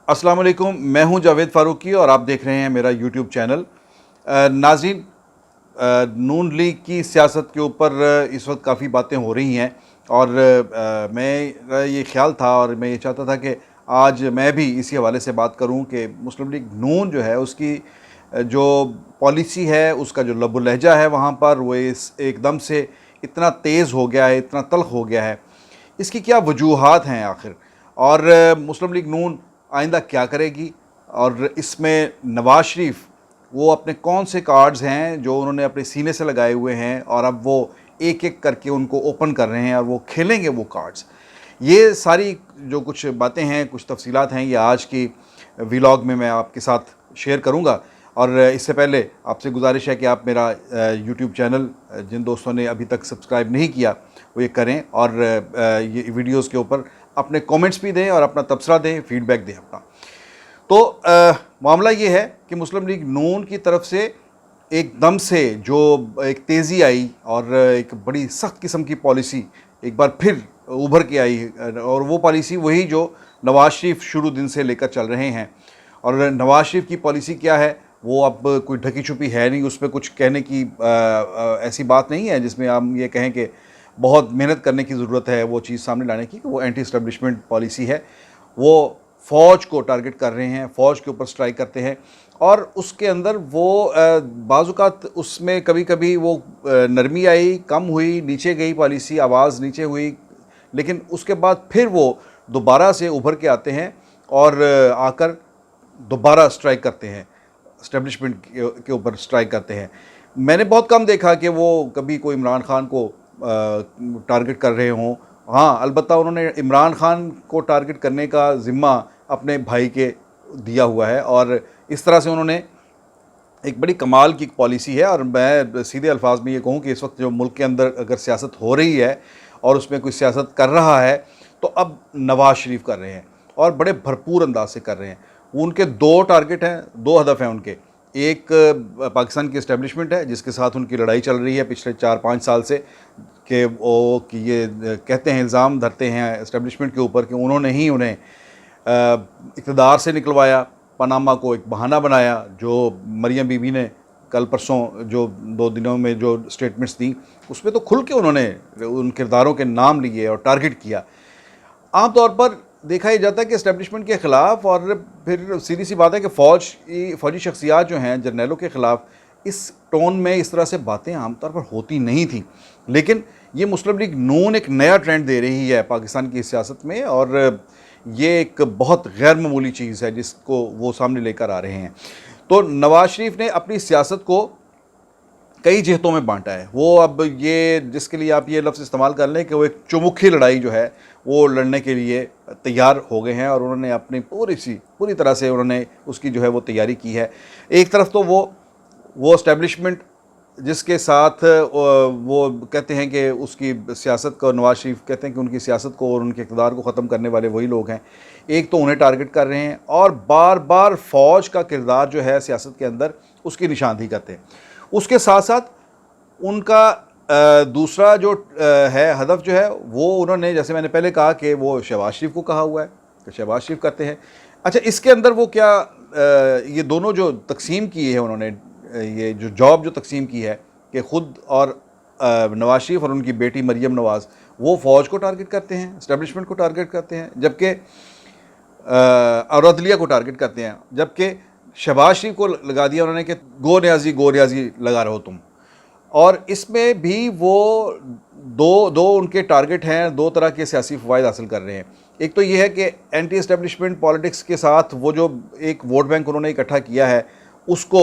अस्सलाम वालेकुम, मैं हूं जावेद फ़ारूकी और आप देख रहे हैं मेरा यूट्यूब चैनल। नाज़रीन, नून लीग की सियासत के ऊपर इस वक्त काफ़ी बातें हो रही हैं और मेरा ये ख्याल था और मैं ये चाहता था कि आज मैं भी इसी हवाले से बात करूं कि मुस्लिम लीग नून जो है उसकी जो पॉलिसी है, उसका जो लबो लहजा है वहाँ पर वो इस एकदम से इतना तेज़ हो गया है, इतना तल्ख़ हो गया है। इसकी क्या वजूहात हैं आखिर, और मुस्लिम लीग नून आइंदा क्या करेगी, और इसमें नवाज़ शरीफ वो अपने कौन से कार्ड्स हैं जो उन्होंने अपने सीने से लगाए हुए हैं और अब वो एक एक करके उनको ओपन कर रहे हैं और वो खेलेंगे वो कार्ड्स। ये सारी जो कुछ बातें हैं, कुछ तफसीलात हैं, ये आज की व्लॉग में मैं आपके साथ शेयर करूंगा। और इससे पहले आपसे गुजारिश है कि आप मेरा यूट्यूब चैनल, जिन दोस्तों ने अभी तक सब्सक्राइब नहीं किया वो ये करें और ये वीडियोस के ऊपर अपने कमेंट्स भी दें और अपना तबसरा दें, फीडबैक दें अपना। तो मामला ये है कि मुस्लिम लीग नून की तरफ से एकदम से जो एक तेज़ी आई और एक बड़ी सख्त किस्म की पॉलिसी एक बार फिर उभर के आई, और वो पॉलिसी वही जो नवाज़ शरीफ शुरू दिन से लेकर चल रहे हैं। और नवाज़ शरीफ की पॉलिसी क्या है वो अब कोई ढकी छुपी है नहीं, उस पर कुछ कहने की ऐसी बात नहीं है जिसमें हम ये कहें कि बहुत मेहनत करने की ज़रूरत है वो चीज़ सामने लाने की, कि वो एंटी एस्टेब्लिशमेंट पॉलिसी है। वो फ़ौज को टारगेट कर रहे हैं, फ़ौज के ऊपर स्ट्राइक करते हैं और उसके अंदर वो बाज़-औक़ात उसमें कभी कभी वो नरमी आई, कम हुई, नीचे गई पॉलिसी, आवाज़ नीचे हुई, लेकिन उसके बाद फिर वो दोबारा से उभर के आते हैं और आकर दोबारा स्ट्राइक करते हैं, एस्टेब्लिशमेंट के ऊपर स्ट्राइक करते हैं। मैंने बहुत कम देखा कि वो कभी कोई इमरान खान को टारगेट कर रहे हों। हाँ, अलबत्ता उन्होंने इमरान खान को टारगेट करने का ज़िम्मा अपने भाई के दिया हुआ है और इस तरह से उन्होंने एक बड़ी कमाल की पॉलिसी है। और मैं सीधे अल्फाज में ये कहूँ कि इस वक्त जो मुल्क के अंदर अगर सियासत हो रही है और उसमें कोई सियासत कर रहा है तो अब नवाज़ शरीफ कर रहे हैं और बड़े भरपूर अंदाज से कर रहे हैं। उनके दो टारगेट हैं, दो हदफ हैं उनके। एक पाकिस्तान की इस्टेब्लिशमेंट है जिसके साथ उनकी लड़ाई चल रही है पिछले 4-5 साल से, कि ये कहते हैं, इल्ज़ाम धरते हैं इस्टेब्लिशमेंट के ऊपर कि उन्होंने ही उन्हें इक़्तिदार से निकलवाया, पनामा को एक बहाना बनाया। जो मरियम बीबी ने कल परसों जो 2 दिनों में जो स्टेटमेंट्स दी उसमें तो खुल के उन्होंने उन किरदारों के नाम लिए और टारगेट किया। आम तौर पर देखा ही जाता है कि इस्टेब्लिशमेंट के ख़िलाफ़, और फिर सीधी सी बात है कि फ़ौजी शख्सियात जो हैं, जर्नैलों के ख़िलाफ़ इस टोन में इस तरह से बातें आमतौर पर होती नहीं थी। लेकिन ये मुस्लिम लीग नून एक नया ट्रेंड दे रही है पाकिस्तान की सियासत में, और ये एक बहुत गैर मामूली चीज़ है जिसको वो सामने लेकर आ रहे हैं। तो नवाज़ शरीफ ने अपनी सियासत को कई जिहतों में बांटा है। वो अब ये, जिसके लिए आप ये लफ्ज़ इस्तेमाल कर लें कि वो एक चुमुखी लड़ाई जो है वो लड़ने के लिए तैयार हो गए हैं और उन्होंने अपनी पूरी तरह से उन्होंने उसकी जो है वो तैयारी की है। एक तरफ तो वो एस्टेब्लिशमेंट जिसके साथ वो कहते हैं कि उसकी सियासत को, नवाज़ शरीफ कहते हैं कि उनकी सियासत को और उनके इक़्तिदार को ख़त्म करने वाले वही लोग हैं। एक तो उन्हें टारगेट कर रहे हैं और बार बार फ़ौज का किरदार जो है सियासत के अंदर उसकी निशानदेही करते हैं। उसके साथ साथ उनका दूसरा जो है हदफ जो है वो उन्होंने, जैसे मैंने पहले कहा कि वो शहबाज शरीफ को कहा हुआ है कि शहबाज शरीफ करते हैं। अच्छा, इसके अंदर वो क्या ये दोनों जो तकसीम की है उन्होंने, ये जो जॉब जो तकसीम की है कि ख़ुद और नवाज़ शरीफ और उनकी बेटी मरियम नवाज़ वो फ़ौज को टारगेट करते हैं, इस्टेब्लिशमेंट को टारगेट करते हैं, जबकि और अदलिया को टारगेट करते हैं, जबकि शहबाज शरीफ को लगा दिया उन्होंने कि गो न्याजी लगा रहो तुम। और इसमें भी वो दो उनके टारगेट हैं, दो तरह के सियासी फ़वाइद हासिल कर रहे हैं। एक तो ये है कि एंटी एस्टेब्लिशमेंट पॉलिटिक्स के साथ वो जो एक वोट बैंक उन्होंने इकट्ठा किया है उसको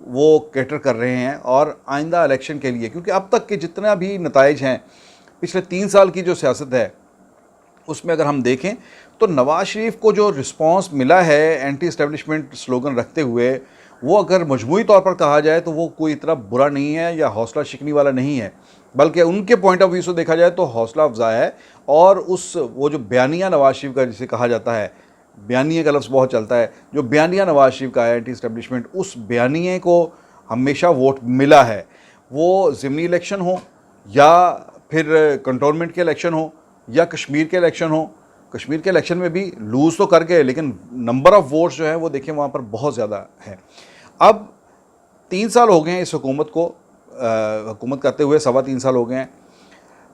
वो कैटर कर रहे हैं और आइंदा इलेक्शन के लिए, क्योंकि अब तक के जितना भी नताइज हैं पिछले 3 साल की जो सियासत है उसमें अगर हम देखें तो नवाज़ शरीफ को जो रिस्पांस मिला है एंटी एस्टेब्लिशमेंट स्लोगन रखते हुए, वो अगर मजमूई तौर पर कहा जाए तो वो कोई इतना बुरा नहीं है या हौसला शिकनी वाला नहीं है, बल्कि उनके पॉइंट ऑफ व्यू से देखा जाए तो हौसला अफजा है। और वो जो बयानिया नवाज़ शरीफ का जिसे कहा जाता है, बयानिए का लफ्ज़ बहुत चलता है, जो बयानिया नवाज़ शरीफ का है एंटी एस्टेब्लिशमेंट, उस बयानिए को हमेशा वोट मिला है। वो ज़िमनी इलेक्शन हो या फिर कंटोनमेंट के इलेक्शन हो या कश्मीर के इलेक्शन हो कश्मीर के इलेक्शन में भी लूज़ तो कर गए, लेकिन नंबर ऑफ़ वोट्स जो है वो देखें वहाँ पर बहुत ज़्यादा है। अब 3 साल हो गए हैं इस हुकूमत को हुकूमत करते हुए, 3.25 साल हो गए हैं,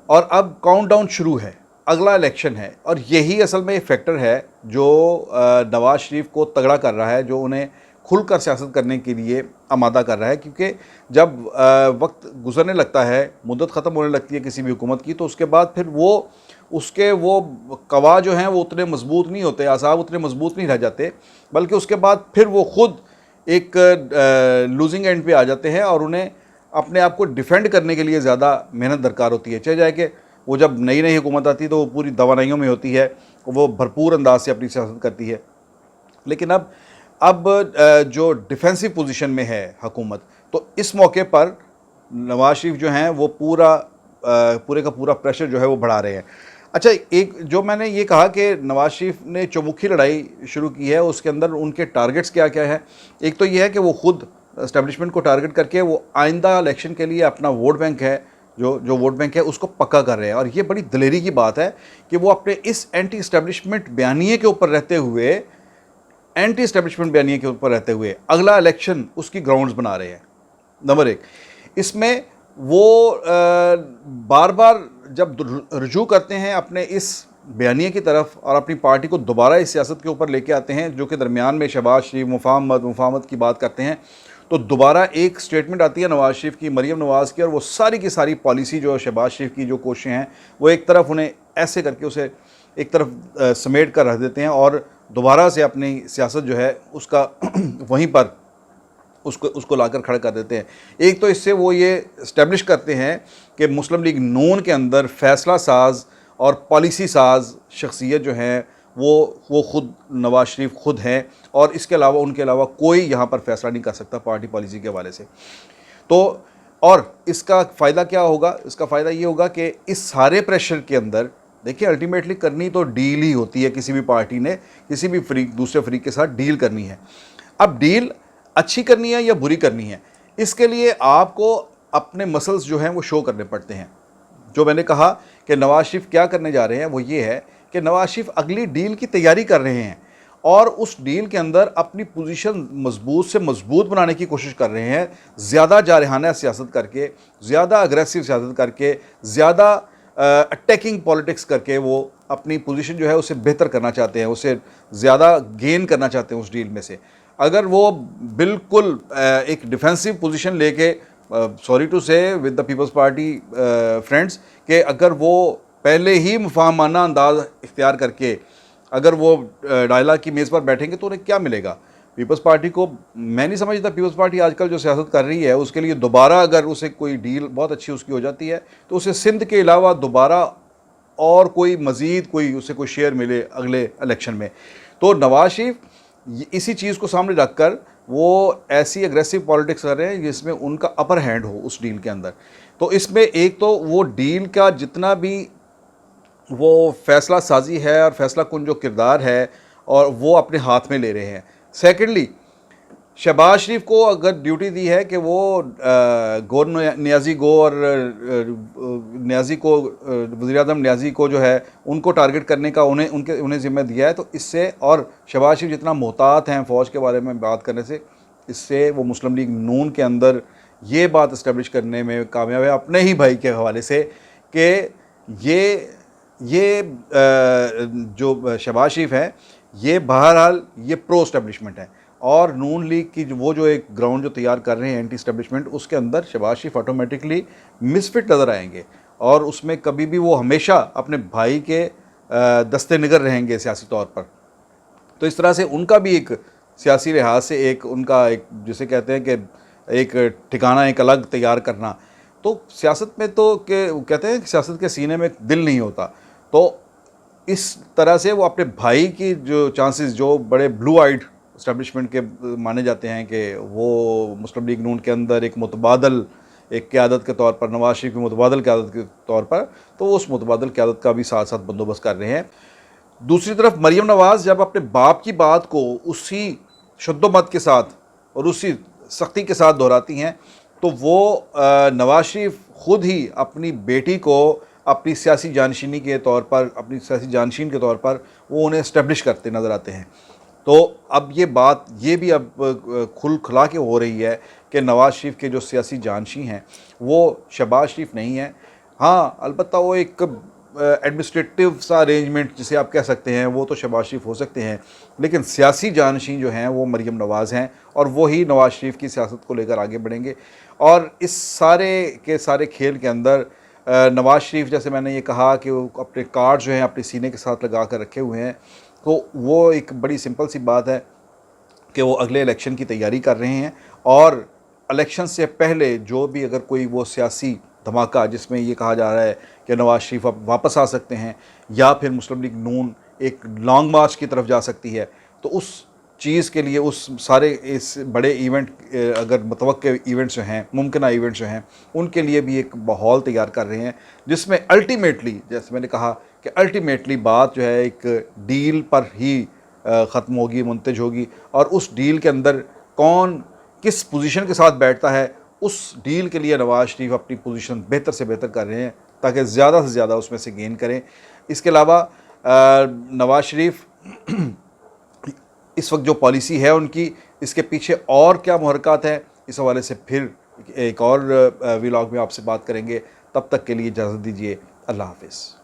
और अब काउंटडाउन शुरू है, अगला इलेक्शन है। और यही असल में एक फैक्टर है जो नवाज़ शरीफ को तगड़ा कर रहा है, जो उन्हें खुलकर सियासत करने के लिए आमादा कर रहा है। क्योंकि जब वक्त गुजरने लगता है, मुद्दत ख़त्म होने लगती है किसी भी हुकूमत की, तो उसके बाद फिर वो कवा जो हैं वो उतने मजबूत नहीं होते, असाब उतने मजबूत नहीं रह जाते, बल्कि उसके बाद फिर वो ख़ुद एक लूजिंग एंड पे आ जाते हैं, और उन्हें अपने आप को डिफेंड करने के लिए ज़्यादा मेहनत दरकार होती है। चाहे जाए कि वो जब नई नई हुकूमत आती है तो वो पूरी दवानाइयों में होती है, वो भरपूर अंदाज से अपनी सियासत करती है। लेकिन अब जो डिफेंसिव पोजीशन में है हुकूमत, तो इस मौके पर नवाज शरीफ जो हैं वो पूरे का पूरा प्रेशर जो है वो बढ़ा रहे हैं। अच्छा, एक जो मैंने ये कहा कि नवाज शरीफ ने चौमुखी लड़ाई शुरू की है, उसके अंदर उनके टारगेट्स क्या क्या है। एक तो ये है कि वो खुद एस्टेब्लिशमेंट को टारगेट करके वो आइंदा इलेक्शन के लिए अपना वोट बैंक है, जो वोट बैंक है उसको पक्का कर रहे हैं। और ये बड़ी दलेरी की बात है कि वो अपने इस एंटी इस्टेब्लिशमेंट बयानिए के ऊपर रहते हुए अगला इलेक्शन उसकी ग्राउंड्स बना रहे हैं। नंबर एक, इसमें वो बार बार जब रुजू करते हैं अपने इस बयानिए की तरफ और अपनी पार्टी को दोबारा इस सियासत के ऊपर लेके आते हैं, जो कि दरमियान में शहबाज शरीफ मुफाहमत की बात करते हैं, तो दोबारा एक स्टेटमेंट आती है नवाज़ शरीफ की, मरीम नवाज़ की, और वो सारी की सारी पॉलिसी जो शहबाज शरीफ की जो कोशिशें हैं वो एक तरफ उन्हें ऐसे करके उसे एक तरफ समेट कर रख देते हैं, और दोबारा से अपनी सियासत जो है उसका वहीं पर उसको लाकर खड़ा कर देते हैं। एक तो इससे वो ये इस्टेब्लिश करते हैं कि मुस्लिम लीग नून के अंदर फ़ैसला साज और पॉलिसी साज शख्सियत जो है वो ख़ुद नवाज शरीफ ख़ुद हैं, और इसके अलावा उनके अलावा कोई यहाँ पर फ़ैसला नहीं कर सकता पार्टी पॉलिसी के हवाले से। तो और इसका फ़ायदा क्या होगा? इसका फ़ायदा ये होगा कि इस सारे प्रेशर के अंदर देखिए, अल्टीमेटली करनी तो डील ही होती है, किसी भी पार्टी ने किसी भी दूसरे फ्रीक के साथ डील करनी है। अब डील अच्छी करनी है या बुरी करनी है, इसके लिए आपको अपने मसल्स जो हैं वो शो करने पड़ते हैं। जो मैंने कहा कि नवाज शरीफ क्या करने जा रहे हैं वो ये है कि नवाज शरीफ अगली डील की तैयारी कर रहे हैं, और उस डील के अंदर अपनी पोजीशन मजबूत से मजबूत बनाने की कोशिश कर रहे हैं, ज़्यादा जारहाना सियासत करके, ज़्यादा अग्रेसिव सियासत करके, ज़्यादा अटैकिंग पॉलिटिक्स करके वो अपनी पोजीशन जो है उसे बेहतर करना चाहते हैं, उसे ज़्यादा गेन करना चाहते हैं उस डील में से। अगर वो बिल्कुल एक डिफेंसिव पोजीशन लेके, sorry to say with the people's party friends, कि अगर वो पहले ही मुफाहमाना अंदाज इख्तियार करके अगर वो डायलॉग की मेज़ पर बैठेंगे तो उन्हें क्या मिलेगा? पीपल्स पार्टी को मैं नहीं समझता पीपल्स पार्टी आजकल जो सियासत कर रही है उसके लिए दोबारा अगर उसे कोई डील बहुत अच्छी उसकी हो जाती है तो उसे सिंध के अलावा दोबारा और कोई मज़ीद उसे कोई शेयर मिले अगले इलेक्शन में। तो नवाज शरीफ इसी चीज़ को सामने रखकर वो ऐसी एग्रेसिव पॉलिटिक्स कर रहे हैं जिसमें उनका अपर हैंड हो उस डील के अंदर। तो इसमें एक तो वो डील का जितना भी वो फैसला साजी है और फैसला कुन जो किरदार है और वो अपने हाथ में ले रहे हैं। सेकेंडली, शहबाज शरीफ को अगर ड्यूटी दी है कि वो गौर नियाज़ी गो और नियाज़ी को वज़ीर-ए-आज़म नियाज़ी को जो है उनको टारगेट करने का उन्हें ज़िम्मा दिया है, तो इससे और शहबाज शरीफ जितना मोहतात हैं फ़ौज के बारे में बात करने से, इससे वो मुस्लिम लीग नून के अंदर ये बात इस्टेब्लिश करने में कामयाब है अपने ही भाई के हवाले से कि ये जो शहबाज शरीफ है ये बहरहाल ये प्रो इस्टेब्लिशमेंट है, और नून लीग की जो एक ग्राउंड जो तैयार कर रहे हैं एंटी इस्टेब्लिशमेंट, उसके अंदर शहबाज शरीफ ऑटोमेटिकली मिसफिट नज़र आएंगे, और उसमें कभी भी वो हमेशा अपने भाई के दस्ते निगर रहेंगे सियासी तौर पर। तो इस तरह से उनका भी एक सियासी लिहाज से एक उनका एक जिसे कहते हैं कि एक ठिकाना एक अलग तैयार करना। तो सियासत में तो कहते हैं कि सियासत के सीने में दिल नहीं होता, तो इस तरह से वो अपने भाई की जो चांसेस जो बड़े ब्लू आइड इस्टेब्लिशमेंट के माने जाते हैं कि वो मुस्लिम लीग नून के अंदर एक मुतबादल एक क़यादत के तौर पर, नवाज शरीफ की मुतबादल क़यादत के तौर पर, तो वो उस मुतबादल क़यादत का भी साथ साथ बंदोबस्त कर रहे हैं। दूसरी तरफ मरीम नवाज़ जब अपने बाप की बात को उसी शद्दोमत के साथ और उसी सख्ती के साथ दोहराती हैं, तो वो नवाज शरीफ ख़ुद ही अपनी बेटी को अपनी सियासी जानशीनी के तौर पर, अपनी सियासी जानशीन के तौर पर वो उन्हें इस्टेब्लिश करते नज़र आते हैं। तो अब ये बात ये भी अब खुला के हो रही है कि नवाज़ शरीफ के जो सियासी जानशी हैं वो शहबाज शरीफ नहीं है। हाँ, अलबत्ता वो एक एडमिनिस्ट्रेटिव सा अरेंजमेंट जिसे आप कह सकते हैं वो तो शहबाज शरीफ हो सकते हैं, लेकिन सियासी जानशीन जो हैं वो मरीम नवाज़ हैं और वही नवाज़ शरीफ की सियासत को लेकर आगे बढ़ेंगे। और इस सारे के सारे खेल के अंदर नवाज़ शरीफ, जैसे मैंने ये कहा कि वो अपने कार्ड जो हैं अपने सीने के साथ लगा कर रखे हुए हैं, तो वो एक बड़ी सिंपल सी बात है कि वो अगले इलेक्शन की तैयारी कर रहे हैं और इलेक्शन से पहले जो भी अगर कोई वो सियासी धमाका जिसमें ये कहा जा रहा है कि नवाज़ शरीफ अब वापस आ सकते हैं या फिर मुस्लिम लीग नून एक लॉन्ग मार्च की तरफ जा सकती है, तो उस चीज़ के लिए उस सारे इस बड़े इवेंट अगर मुतवक्के इवेंट्स जो हैं, मुमकिन इवेंट्स जो हैं, उनके लिए भी एक माहौल तैयार कर रहे हैं जिसमें अल्टीमेटली, जैसे मैंने कहा कि अल्टीमेटली बात जो है एक डील पर ही ख़त्म होगी, मुंतज होगी और उस डील के अंदर कौन किस पोजीशन के साथ बैठता है, उस डील के लिए नवाज़ शरीफ अपनी पोजीशन बेहतर से बेहतर कर रहे हैं ताकि ज़्यादा से ज़्यादा उसमें से गेन करें। इसके अलावा नवाज़ शरीफ इस वक्त जो पॉलिसी है उनकी, इसके पीछे और क्या मुहरक़ात हैं, इस हवाले से फिर एक और व्लॉग में आपसे बात करेंगे। तब तक के लिए इजाज़त दीजिए। अल्लाह हाफ़िज़।